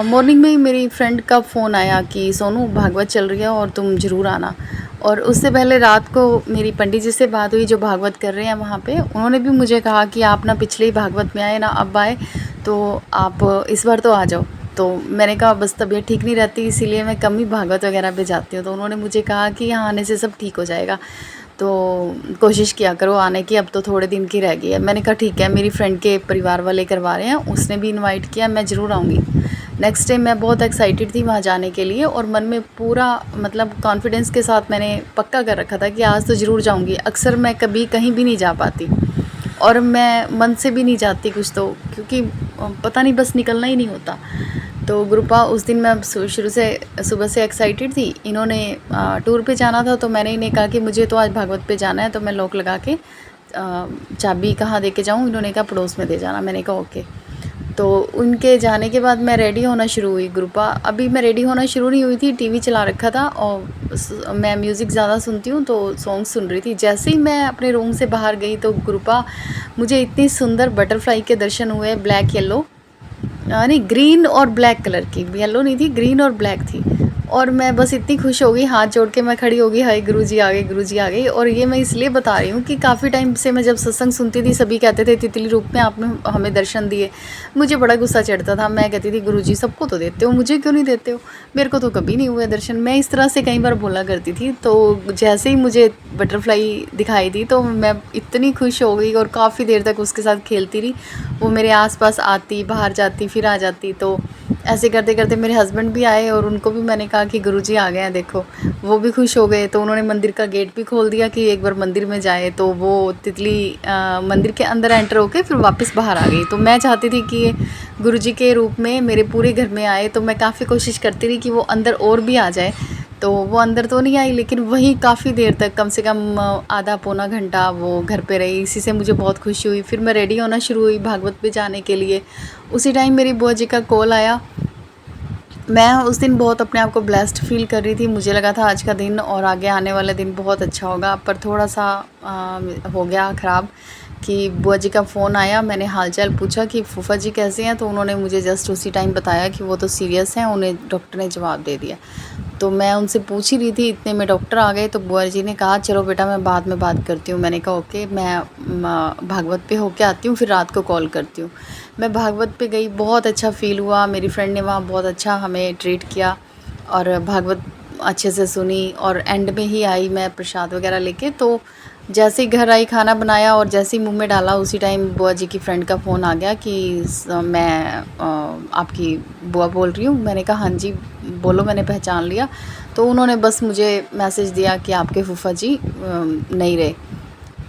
S6: मॉर्निंग में ही मेरी फ्रेंड का फ़ोन आया कि सोनू भागवत चल रही है और तुम ज़रूर आना। और उससे पहले रात को मेरी पंडित जी से बात हुई जो भागवत कर रहे हैं वहाँ पे। उन्होंने भी मुझे कहा कि आप ना पिछले ही भागवत में आए ना, अब आए तो आप इस बार तो आ जाओ। तो मैंने कहा बस तबीयत ठीक नहीं रहती, इसीलिए मैं कम ही भागवत वगैरह पे जाती हूँ। तो उन्होंने मुझे कहा कि यहाँ आने से सब ठीक हो जाएगा, तो कोशिश किया करो आने की, अब तो थोड़े दिन की रह गई है। मैंने कहा ठीक है, मेरी फ्रेंड के परिवार वाले करवा रहे हैं, उसने भी इनवाइट किया, मैं ज़रूर आऊँगी। नेक्स्ट डे मैं बहुत एक्साइटेड थी वहाँ जाने के लिए, और मन में पूरा मतलब कॉन्फिडेंस के साथ मैंने पक्का कर रखा था कि आज तो ज़रूर जाऊँगी। अक्सर मैं कभी कहीं भी नहीं जा पाती, और मैं मन से भी नहीं जाती कुछ तो, क्योंकि पता नहीं बस निकलना ही नहीं होता। तो ग्रुपा उस दिन मैं शुरू से सुबह से एक्साइटेड थी। इन्होंने टूर पे जाना था, तो मैंने इन्हें कहा कि मुझे तो आज भागवत पे जाना है, तो मैं लॉक लगा के चाबी कहाँ दे के जाऊँ। इन्होंने कहा पड़ोस में दे जाना। मैंने कहा ओके। तो उनके जाने के बाद मैं रेडी होना शुरू हुई। ग्रुपा अभी मैं रेडी होना शुरू नहीं हुई थी, टीवी चला रखा था, और मैं म्यूज़िक ज़्यादा सुनती हूँ तो सॉन्ग सुन रही थी। जैसे ही मैं अपने रूम से बाहर गई तो ग्रुपा मुझे इतनी सुंदर बटरफ्लाई के दर्शन हुए, ब्लैक येलो नहीं ग्रीन और ब्लैक कलर की, येलो नहीं थी, ग्रीन और ब्लैक थी। और मैं बस इतनी खुश हो गई, हाथ जोड़ के मैं खड़ी हो गई, हाय गुरुजी आ गए, गुरुजी आ गए। और ये मैं इसलिए बता रही हूँ कि काफ़ी टाइम से मैं जब सत्संग सुनती थी सभी कहते थे तितली रूप में आपने हमें दर्शन दिए। मुझे बड़ा गुस्सा चढ़ता था, मैं कहती थी गुरुजी सबको तो देते हो, मुझे क्यों नहीं देते हो, मेरे को तो कभी नहीं हुए दर्शन। मैं इस तरह से कई बार बोला करती थी। तो जैसे ही मुझे बटरफ्लाई दिखाई दी तो मैं इतनी खुश हो गई, और काफ़ी देर तक उसके साथ खेलती रही। वो मेरे आसपास आती, बाहर जाती, फिर आ जाती। तो ऐसे करते करते मेरे हस्बैंड भी आए, और उनको भी मैंने कहा कि गुरुजी आ गए हैं देखो। वो भी खुश हो गए, तो उन्होंने मंदिर का गेट भी खोल दिया कि एक बार मंदिर में जाए। तो वो तितली मंदिर के अंदर एंटर होके फिर वापस बाहर आ गई। तो मैं चाहती थी कि ये गुरुजी के रूप में मेरे पूरे घर में आए, तो मैं काफ़ी कोशिश करती रही कि वो अंदर और भी आ जाए। तो वो अंदर तो नहीं आई, लेकिन वहीं काफ़ी देर तक, कम से कम आधा पौना घंटा वो घर पे रही। इसी से मुझे बहुत खुशी हुई। फिर मैं रेडी होना शुरू हुई भागवत पे जाने के लिए। उसी टाइम मेरी बुआ जी का कॉल आया। मैं उस दिन बहुत अपने आप को ब्लेस्ड फील कर रही थी। मुझे लगा था आज का दिन और आगे आने वाला दिन बहुत अच्छा होगा, पर थोड़ा सा हो गया ख़राब कि बुआ जी का फ़ोन आया। मैंने हालचाल पूछा कि फूफा जी कैसे हैं, तो उन्होंने मुझे जस्ट उसी टाइम बताया कि वो तो सीरियस हैं, उन्हें डॉक्टर ने जवाब दे दिया। तो मैं उनसे पूछ ही रही थी, इतने में डॉक्टर आ गए। तो बुआ जी ने कहा चलो बेटा मैं बाद में बात करती हूँ। मैंने कहा ओके, मैं भागवत पे होके आती हूँ, फिर रात को कॉल करती हूँ। मैं भागवत पे गई, बहुत अच्छा फ़ील हुआ। मेरी फ्रेंड ने वहाँ बहुत अच्छा हमें ट्रीट किया, और भागवत अच्छे से सुनी, और एंड में ही आई मैं प्रसाद वगैरह लेके। तो जैसे ही घर आई, खाना बनाया, और जैसे ही मुंह में डाला उसी टाइम बुआ जी की फ्रेंड का फ़ोन आ गया कि मैं आपकी बुआ बोल रही हूँ। मैंने कहा हाँ जी बोलो, मैंने पहचान लिया। तो उन्होंने बस मुझे मैसेज दिया कि आपके फूफा जी नहीं रहे।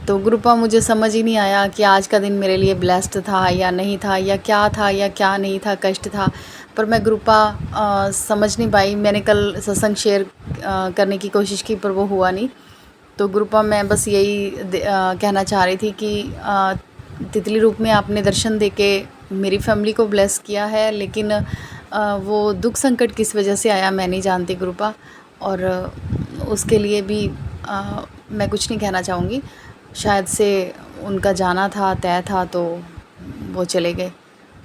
S6: तो ग्रुपा मुझे समझ ही नहीं आया कि आज का दिन मेरे लिए ब्लेस्ड था या नहीं था, या क्या था या क्या नहीं था, कष्ट था। पर मैं ग्रुपा समझ नहीं पाई। मैंने कल सत्संग शेयर करने की कोशिश की, पर वो हुआ नहीं। तो ग्रुपा मैं बस यही कहना चाह रही थी कि तितली रूप में आपने दर्शन देके मेरी फैमिली को ब्लेस किया है, लेकिन वो दुख संकट किस वजह से आया मैं नहीं जानती ग्रुपा, और उसके लिए भी मैं कुछ नहीं कहना चाहूँगी। शायद से उनका जाना था, तय था, तो वो चले गए।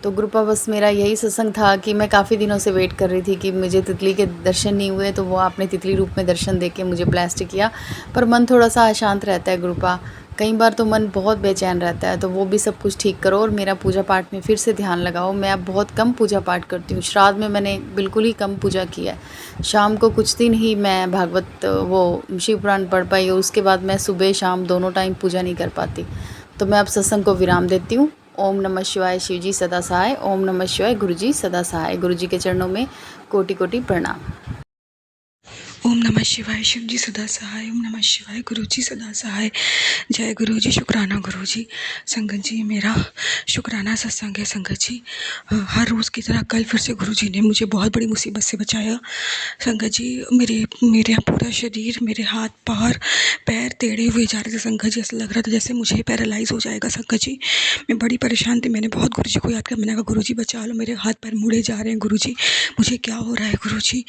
S6: तो ग्रुपा बस मेरा यही सत्संग था कि मैं काफ़ी दिनों से वेट कर रही थी कि मुझे तितली के दर्शन नहीं हुए, तो वो आपने तितली रूप में दर्शन देके मुझे ब्लेस्ड किया। पर मन थोड़ा सा अशांत रहता है ग्रुपा, कई बार तो मन बहुत बेचैन रहता है, तो वो भी सब कुछ ठीक करो और मेरा पूजा पाठ में फिर से ध्यान लगाओ। मैं अब बहुत कम पूजा पाठ करती हूँ, श्राद्ध में मैंने बिल्कुल ही कम पूजा की है। शाम को कुछ दिन ही मैं भागवत वो शिव पुराण पढ़ पाई, और उसके बाद मैं सुबह शाम दोनों टाइम पूजा नहीं कर पाती। तो मैं अब सत्संग को विराम देती हूँ। ओम नमः शिवाय, शिव जी सदा सहाय। ओम नमः शिवाय, गुरु जी सदा सहाय। गुरु जी के चरणों में कोटि कोटि प्रणाम।
S7: ओम नमः शिवाय, शिव जी सदा सहाय। ओम नमः शिवाय, गुरु जी सदा सहाय। जय गुरु जी, शुक्राना गुरु जी। संगत जी, मेरा शुक्राना सत्संग है संगत जी। हर रोज़ की तरह कल फिर से गुरु जी ने मुझे बहुत बड़ी मुसीबत से बचाया संगत जी। मेरे पूरा शरीर, मेरे हाथ पैर टेढ़े हुए जा रहे थे संगत जी। ऐसा लग रहा था जैसे मुझे पैरालाइज हो जाएगा संगत जी। मैं बड़ी परेशान थी। मैंने बहुत गुरु जी को याद किया। मैंने कहा गुरु जी बचा लो, मेरे हाथ पैर मुड़े जा रहे हैं गुरु जी, मुझे क्या हो रहा है गुरु जी।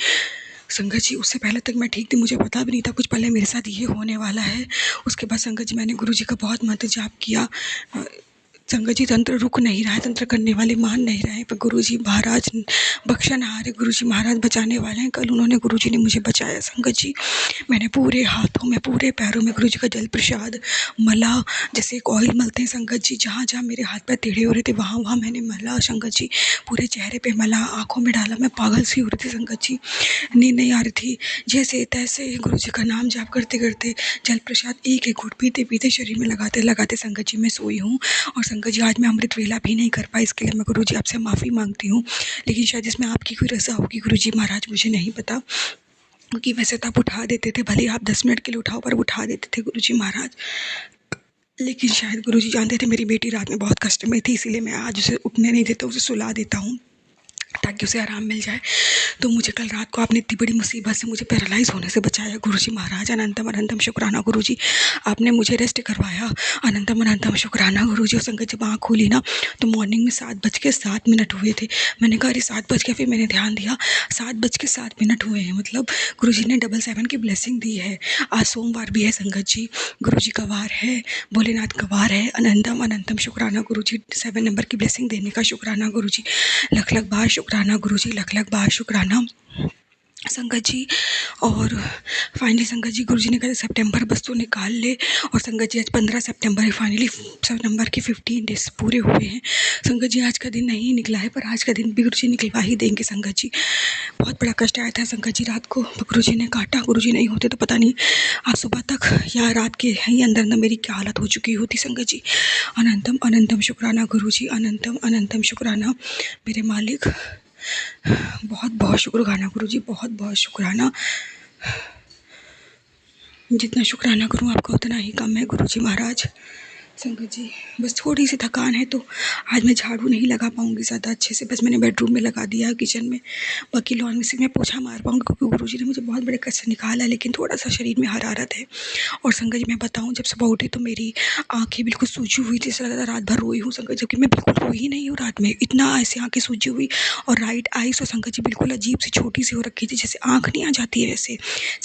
S7: संगत जी, उससे पहले तक मैं ठीक थी, मुझे पता भी नहीं था कुछ पहले मेरे साथ ये होने वाला है। उसके बाद संगत जी मैंने गुरु जी का बहुत मंत्र जाप किया। संगत जी, तंत्र रुक नहीं रहा है, तंत्र करने वाले मान नहीं रहे हैं, पर गुरु जी महाराज बख्शनहार है। गुरु जी महाराज बचाने वाले हैं। कल उन्होंने गुरु जी ने मुझे बचाया संगत जी। मैंने पूरे हाथों में, पूरे पैरों में गुरु जी का जल प्रसाद मला, जैसे एक ऑयल मलते हैं संगत जी। जहाँ जहाँ मेरे हाथ पैर टेढ़े हो रहे थे वहाँ वहाँ मैंने मला संगत जी। पूरे चेहरे पे मला, आँखों में डाला। मैं पागल सी हो रही थी संगत जी, नींद नहीं आ रही थी। जैसे तैसे गुरु जी का नाम जाप करते करते, जल प्रसाद एक एक घूंट पीते पीते, शरीर में लगाते लगाते संगत जी मैं सोई हूँ। और संगत जी, आज मैं अमृत वेला भी नहीं कर पाई, इसके लिए मैं गुरु जी आपसे माफ़ी मांगती हूँ। लेकिन शायद इसमें आपकी कोई रज़ा होगी गुरु जी महाराज, मुझे नहीं पता। क्योंकि वैसे तो आप उठा देते थे, भले आप 10 मिनट के लिए उठाओ, पर उठा देते थे गुरु जी महाराज। लेकिन शायद गुरु जी जानते थे मेरी बेटी रात में बहुत कष्ट में थी, इसीलिए मैं आज उसे उठने नहीं देता, उसे सुला देता हूँ ताकि उसे आराम मिल जाए। तो मुझे कल रात को आपने इतनी बड़ी मुसीबत से, मुझे पैरालाइज़ होने से बचाया गुरु जी महाराज। अनंतम अनंतम शुक्राना गुरु जी, आपने मुझे रेस्ट करवाया। अनंतम अनंतम शुक्राना गुरु जी। और संगत जब आँख खोली ना, तो मॉर्निंग में 7:07 हुए थे। मैंने कहा अरे 7 बज गया, फिर मैंने ध्यान दिया 7:07 हुए हैं, मतलब गुरु जी ने 777 की ब्लेसिंग दी है। आज सोमवार भी है संगत जी, गुरु जी का वार है, भोलेनाथ का वार है। अनंतम अनंतम शुक्राना गुरु जी, 7 नंबर की ब्लेसिंग देने का शुक्राना गुरु जी। लख लख बार शुक्राना गुरु जी, लख लख बार शुक्राना संगत जी। और फाइनली संगत जी, गुरु जी ने कहा सितंबर बस तो निकाल ले। और संगत जी आज 15 सितंबर है, फाइनली सितंबर के 15 डेज पूरे हुए हैं संगत जी। आज का दिन नहीं निकला है, पर आज का दिन भी गुरु जी निकलवा ही देंगे संगत जी। बहुत बड़ा कष्ट आया था संगत जी रात को, गुरु जी ने काटा। गुरु जी नहीं होते तो पता नहीं आज सुबह तक या रात के ही अंदर अंदर मेरी क्या हालत हो चुकी होती संगत जी। अनंतम अनंतम शुक्राना गुरु जी, अनंतम अनंतम शुक्राना मेरे मालिक। बहुत बहुत शुक्राना गुरु जी, बहुत बहुत शुक्राना। जितना शुक्राना करूँ आपका उतना ही कम है गुरु जी महाराज। संगत जी, बस थोड़ी सी थकान है, तो आज मैं झाड़ू नहीं लगा पाऊँगी ज़्यादा अच्छे से, बस मैंने बेडरूम में लगा दिया है, किचन में। बाकी लॉन में से मैं पोछा मार पाऊँगी, क्योंकि गुरुजी ने मुझे बहुत बड़े कष्ट से निकाला है, लेकिन थोड़ा सा शरीर में हरारत है। और संगत जी मैं बताऊँ, जब सुबह उठी तो मेरी आँखें बिल्कुल सूजी हुई थी, ऐसा लगा था रात भर रोई हूँ संगत, जबकि मैं बिल्कुल रोई ही नहीं हूँ रात में, इतना ऐसे आँखें सूजी हुई। और राइट आइज़ तो संगत जी बिल्कुल अजीब सी छोटी सी हो रखी थी, जैसे आँख नहीं आ जाती है वैसे।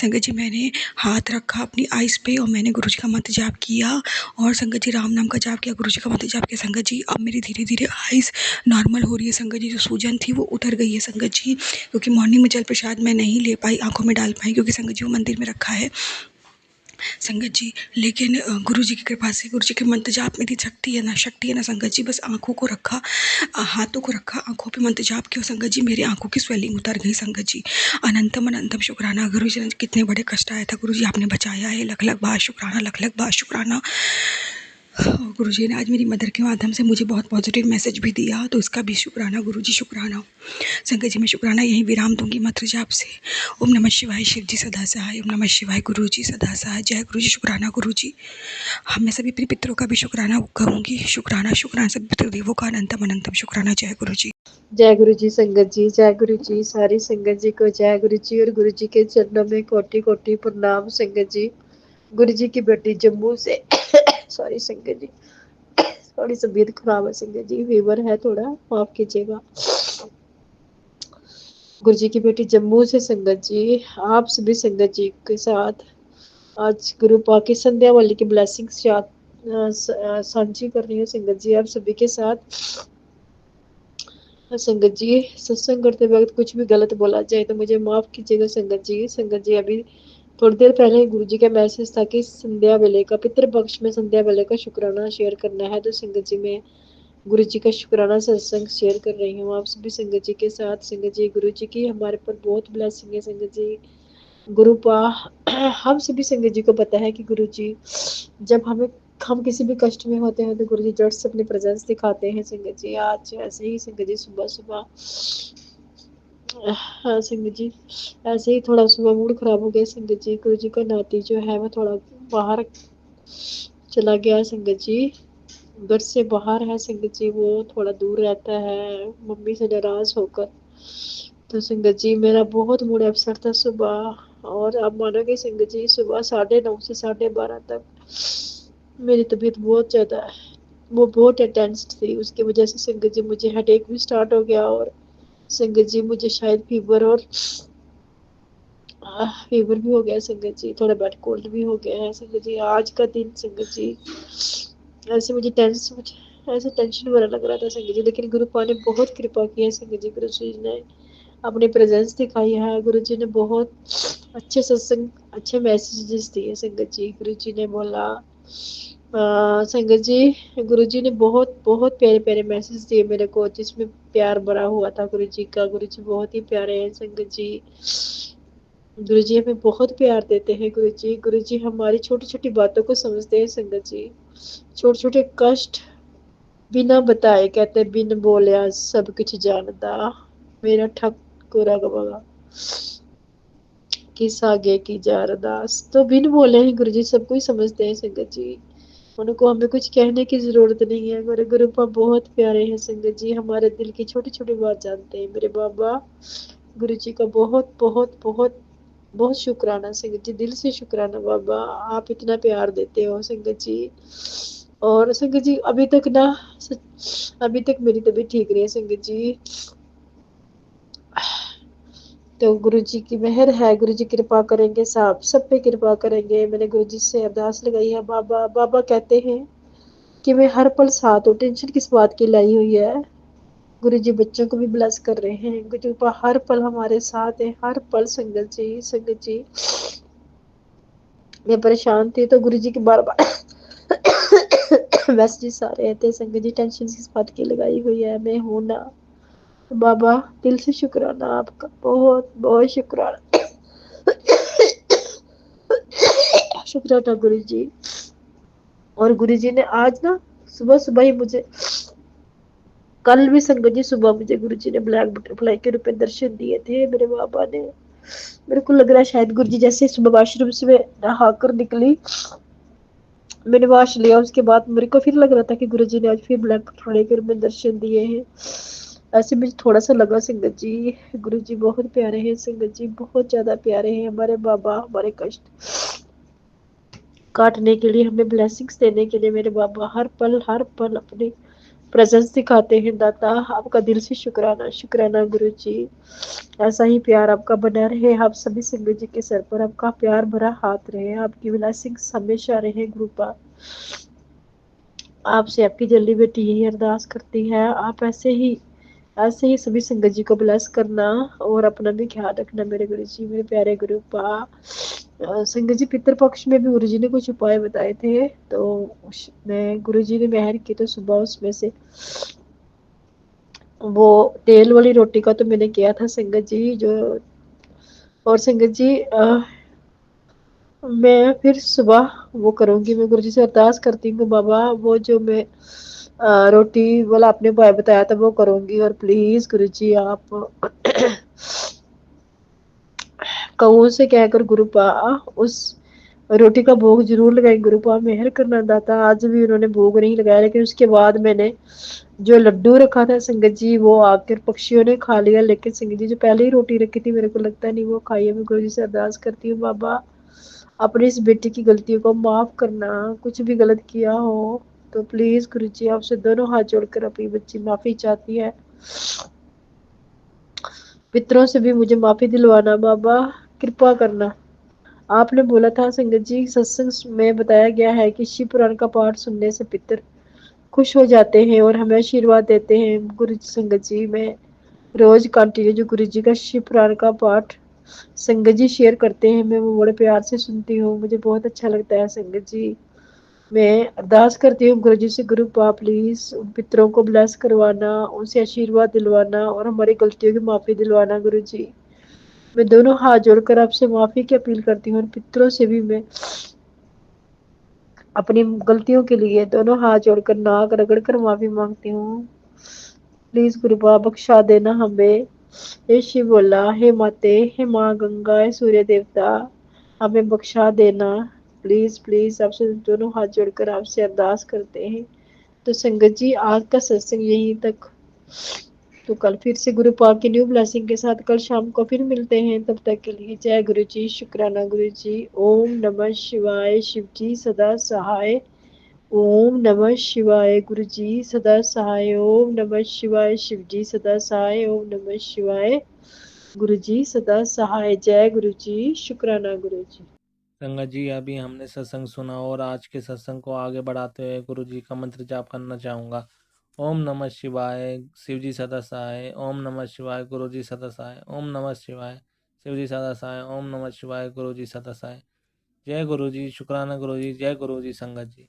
S7: संगत जी मैंने हाथ रखा अपनी आइज़ पे और मैंने गुरु जी का मंत्र जाप किया, और संगत जी राम नाम का जाप किया, गुरु जी का मंत्र जाप किया संगत जी। अब मेरी धीरे धीरे आइज़ नॉर्मल हो रही है संगत जी, जो सूजन थी वो उतर गई है संगत जी। क्योंकि मॉर्निंग में जल प्रसाद मैं नहीं ले पाई, आंखों में डाल पाई, क्योंकि संगत जी वो मंदिर में रखा है संगत जी। लेकिन गुरु जी की कृपा से, गुरु जी के मंत्र जाप में इतनी शक्ति है ना संगत जी। बस आंखों को रखा, हाथों को रखा, आंखों पे मंत्र जाप किया संगत जी, मेरी आंखों की स्वेलिंग उतर गई संगत जी। अनंतम अनंतम शुक्राना गुरु जी ने, कितने बड़े कष्ट आया था गुरु जी, आपने बचाया है। लख लख बार शुक्राना, लख लख बार शुक्राना। गुरु जी ने आज मेरी मदर के माध्यम से मुझे बहुत पॉजिटिव मैसेज भी दिया, तो इसका भी शुक्राना गुरु जी, शुक्राना। संगत जी मैं शुक्राना यहीं विराम दूंगी मंत्र जाप से। ओम नमः शिवाय, शिव जी सदा सहाय। ओम नमः शिवाय, गुरु जी सदा सहाय। जय गुरु जी, शुक्राना गुरु जी। मैं सभी प्रिय पितरों का भी शुक्राना करूँगी। शुक्राना शुक्राना सभी पितृदेवों का अनंतम अनंतम शुक्राना। जय गुरु जी।
S3: जय गुरु जी संगत जी, जय गुरु जी। सारी संगत जी को जय गुरु जी, और गुरु जी के चरणों में कोटि कोटि प्रणाम संगत जी। गुरु जी की बेटी जम्मू से सॉरी संगत जी, थोड़ी तबीयत खराब है संगत जी, फीवर है थोड़ा, माफ कीजिएगा। गुरु जी की बेटी जम्मू से संगत जी, आप सभी संगत जी के साथ आज गुरु पा की संध्या वाली की ब्लेसिंग्स साझी कर रही हूँ संगत जी आप सभी के साथ। संगत जी सत्संग करते वक्त कुछ भी गलत बोला जाए तो मुझे माफ कीजिएगा संगत जी। संगत जी अभी थोड़ी देर पहले गुरु जी का मैसेज था कि संध्या वेले का पितृपक्ष में संध्या वेले का शुक्राना शेयर करना है, तो संगत जी मैं गुरु जी का शुक्राना सत्संग शेयर कर रही हूँ आप सभी संगत जी के साथ। संगत जी गुरु जी की हमारे पर बहुत ब्लेसिंग है संगत जी। गुरु पा हम सभी संगत जी को पता है कि गुरु जी जब हम किसी भी कष्ट में होते हैं तो गुरु जी जड़ से अपनी प्रेजेंस दिखाते हैं संगत जी। आज ऐसे ही संगत जी सुबह सुबह हाँ संगत जी ऐसे ही थोड़ा सुबह मूड खराब हो गया संगत जी। गुरु जी का नाती जो है वो थोड़ा बाहर चला गया संगत जी, घर से बाहर है संगत जी, वो थोड़ा दूर रहता है मम्मी से नाराज होकर। तो संगत जी मेरा बहुत मूड अपसेट था सुबह, और आप मानोगे संगत जी सुबह 9:30 से 12:30 तक मेरी तबीयत बहुत ज़्यादा वो बहुत टेंस्ड थी, उसकी वजह से संगत जी मुझे हेडेक भी स्टार्ट हो गया, और संगत जी मुझे शायद फीवर भी हो गया संगत जी, थोड़ा बैड कोल्ड भी हो गया है संगत जी। आज का दिन संगत जी ऐसे मुझे ऐसे टेंशन भरा लग रहा था संगत जी, लेकिन गुरु पा ने बहुत कृपा की है संगत जी। गुरु जी ने अपनी प्रेजेंस दिखाई है, गुरु जी ने बहुत अच्छे सत्संग अच्छे मैसेजेस दिए संगत जी। गुरु जी ने बोला संगत जी गुरु जी ने बहुत बहुत प्यारे प्यारे मैसेज दिए मेरे को, जिसमें प्यार भरा हुआ था गुरु जी का। गुरु जी बहुत ही प्यारे हैं संगत जी। गुरु जी हमें बहुत प्यार देते हैं गुरु जी। गुरु जी हमारी छोटी छोटी बातों को समझते हैं संगत जी। छोटे छोटे कष्ट बिना बताए कहते बिन बोलिया सब कुछ जानता, मेरा ठकुरा गवागा किस आगे की जा अरदास। तो बिन बोले ही गुरु जी सब कुछ समझते हैं संगत जी, उनको हमें कुछ कहने की जरूरत नहीं है। मेरे गुरु पा बहुत प्यारे हैं संगत जी, हमारे दिल की छोटी छोटी बात जानते हैं मेरे बाबा। गुरु जी का बहुत बहुत बहुत बहुत शुक्राना संगत जी, दिल से शुक्राना बाबा, आप इतना प्यार देते हो संगत जी। और संगत जी अभी तक मेरी तबीयत ठीक रही है संगत जी, तो गुरु जी की मेहर है, गुरु जी कृपा करेंगे, सब पे कृपा करेंगे। मैंने गुरु जी से अरदास लगाई है। बाबा बाबा कहते हैं कि मैं हर पल साथ हूँ, टेंशन किस बात की लाई हुई है। गुरु जी बच्चों को भी ब्लेस कर रहे हैं, गुरु जी हर पल हमारे साथ है, हर पल संगत जी। संगत जी मैं परेशान थी तो गुरु जी के बार बार मैसेजेस आ रहे थे संगत जी, टेंशन किस बात की लगाई हुई है, मैं हूं ना। बाबा दिल से शुक्राना आपका, बहुत बहुत शुक्राना शुक्राना गुरु जी। और गुरु जी ने आज ना सुबह सुबह ही मुझे, कल भी संगत जी सुबह मुझे गुरु जी ने ब्लैक बटरफ्लाई के रूप में दर्शन दिए थे मेरे बाबा ने। मेरे को लग रहा है शायद गुरु जी जैसे सुबह वॉशरूम से मैं नहाकर निकली, मैंने वॉश लिया, उसके बाद मेरे को फिर लग रहा था कि गुरु जी ने आज फिर ब्लैक बटरफ्लाई के रूप में दर्शन दिए हैं। ऐसे मुझे थोड़ा सा लगा संगत जी। गुरु जी बहुत प्यारे हैं संगत जी, बहुत ज्यादा प्यारे हैं हमारे बाबा, हमारे कष्ट काटने के लिए, हमें ब्लेसिंग्स देने के लिए मेरे बाबा हर पल अपनी प्रेजेंस दिखाते हैं। दाता आपका दिल से शुक्राना शुक्राना गुरु जी, ऐसा ही प्यार आपका बना रहे, आप सभी संगत जी के सर पर आपका प्यार भरा हाथ रहे, आपकी ब्लेसिंग्स हमेशा रहे। गुरुपा आपसे आपकी जल्दी बेटी यही अरदास करती है, आप ऐसे ही सभी संगत जी को ब्लेस करना और अपना भी ख्याल रखना मेरे गुरु जी, मेरे प्यारे गुरु पा। संगत जी पितृपक्ष में भी गुरु जी ने कुछ उपाय बताए थे, तो उसमें गुरु जी ने मेहर की तो सुबह उसमें से वो तेल वाली रोटी का तो मैंने किया था संगत जी जो, और संगत जी मैं फिर सुबह वो करूंगी, मैं गुरु जी से अरदास करती हूँ बाबा वो जो मैं रोटी वाला आपने उपाय बताया था वो करूंगी, और प्लीज गुरु जी आप कौन से कहकर गुरुपा उस रोटी का भोग जरूर लगाए। गुरुपा मेहर करना दाता, आज भी उन्होंने भोग नहीं लगाया, लेकिन उसके बाद मैंने जो लड्डू रखा था संगत जी वो आकर पक्षियों ने खा लिया, लेकिन संगत जी जो पहले ही रोटी रखी थी मेरे को लगता नहीं वो खाई है। मैं गुरु जी से अरदास करती हूँ बाबा
S8: अपनी इस बेटी की गलतियों को माफ़ करना। कुछ भी गलत किया हो तो प्लीज़ गुरुजी आपसे दोनों हाथ जोड़कर अपनी बच्ची माफ़ी चाहती है। पितरों से भी मुझे माफ़ी दिलवाना बाबा, कृपा करना। आपने बोला था संगत जी, सत्संग में बताया गया है कि शिव पुराण का पाठ सुनने से पितर खुश हो जाते हैं और हमें आशीर्वाद देते हैं। गुरु संगत जी, मैं रोज कंटिन्यू जो गुरु जी का शिव पुराण का पाठ संगत जी शेयर करते हैं, मैं वो बड़े प्यार से सुनती हूँ, मुझे बहुत अच्छा लगता है संगत जी। मैं अरदास करती हूँ गुरु जी से, गुरु आप प्लीज उन पितरों को ब्लेस करवाना, उनसे आशीर्वाद दिलवाना और हमारी गलतियों की माफी दिलवाना। गुरु जी, मैं दोनों हाथ जोड़कर आपसे माफी की अपील करती हूँ और पितरों से भी मैं अपनी गलतियों के लिए दोनों हाथ जोड़कर नाक रगड़ कर माफी मांगती हूँ। प्लीज कृपा बख्शा देना हमें। हे शिव बोला, हे माते, हे माँ गंगा, हे सूर्य देवता, हमें बख्शा देना। प्लीज प्लीज आपसे दोनों हाथ जोड़कर आपसे अरदास करते हैं। तो संगत जी, आज का सत्संग यहीं तक। तो कल फिर से गुरु पाक की न्यू ब्लेसिंग के साथ कल शाम को फिर मिलते हैं। तब तक के लिए जय गुरु जी, शुक्राना गुरु जी। ओम नमः शिवाय। शिव जी सदा सहाय। ओम नमः शिवाय। गुरु जी सदा सहाय। ओम नमः शिवाय। शिव जी सदा सहाय। ओम नमः शिवाय। गुरु जी सदा सहाय। जय गुरु जी, शुक्राना गुरु जी।
S1: संगत जी, अभी हमने सत्संग सुना और आज के सत्संग को आगे बढ़ाते हुए गुरु जी का मंत्र जाप करना चाहूँगा। ओम नमः शिवाय, शिव जी सदा सहाय। ओम नमः शिवाय, गुरु जी सदा सहाय। ओम नमः शिवाय, शिव जी सदा सहाय। ओम नमः शिवाय, गुरु जी सदा सहाय। जय गुरु जी, शुक्राना गुरु जी। जय गुरु जी संगत जी।